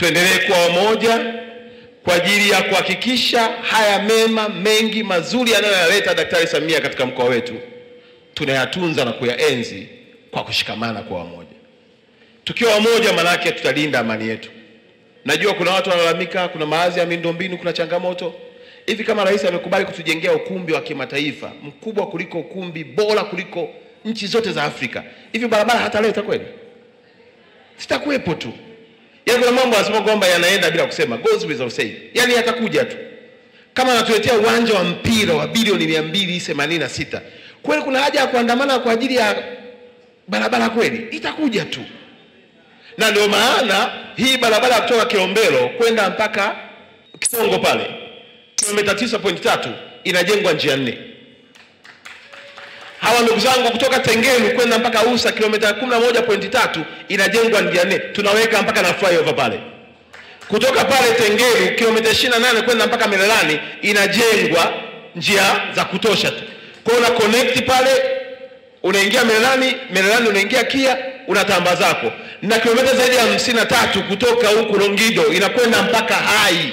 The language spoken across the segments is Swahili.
Tuendelee kuwa wamoja kwa ajili ya kuhakikisha haya mema mengi mazuri anayoyaleta Daktari Samia katika mkoa wetu tunayatunza na kuyaenzi kwa kushikamana kwa wamoja. Tukiwa wamoja maana yake tutalinda amani yetu. Najua kuna watu wanalalamika, kuna baadhi ya miundombinu, kuna changamoto. Hivi kama rais amekubali kutujengea ukumbi wa kimataifa mkubwa kuliko ukumbi bora kuliko nchi zote za Afrika, hivi barabara hata leo itakwenda? Sitakuwepo tu. Yaani kuna mambo yanasema kwamba yanaenda bila kusema, goes without saying. Yaani yatakuja tu. Kama anatuletea uwanja wa mpira wa bilioni 286, kweli kuna haja ya kuandamana kwa ajili ya barabara kweli? Itakuja tu. Na ndio maana hii barabara kutoka Kilombero kwenda mpaka Kisongo pale kilomita 9.3 inajengwa njia 4. Hawa ndugu zangu kutoka Tengelu kwenda mpaka Usa kilomita 11.3 inajengwa njia 4. Tunaweka mpaka na flyover pale. Kutoka pale Tengelu kilomita 28 kwenda mpaka Mererani inajengwa njia za kutosha tu. Kwa una connect pale, unaingia Mererani unaingia Kia, unatamba zako. Na kilomita zaidi ya 53 kutoka huku Longido inakwenda mpaka Hai.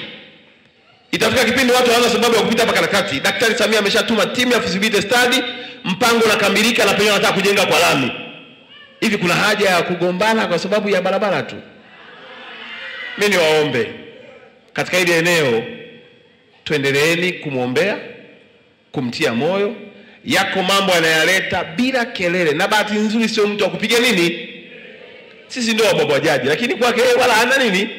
Itafika kipindi watu hawana sababu ya kupita hapa katikati. Daktari Samia ameshatuma timu ya feasibility study, mpango unakamilika na penyewe wanataka kujenga kwa lami. Hivi kuna haja ya kugombana kwa sababu ya barabara tu? Mimi niwaombe katika hili eneo tuendeleeni kumuombea, kumtia moyo. Yako mambo yanayaleta bila kelele, na bahati nzuri sio mtu wa kupiga nini. Sisi ndio wababajaji, lakini kwake wala hana nini.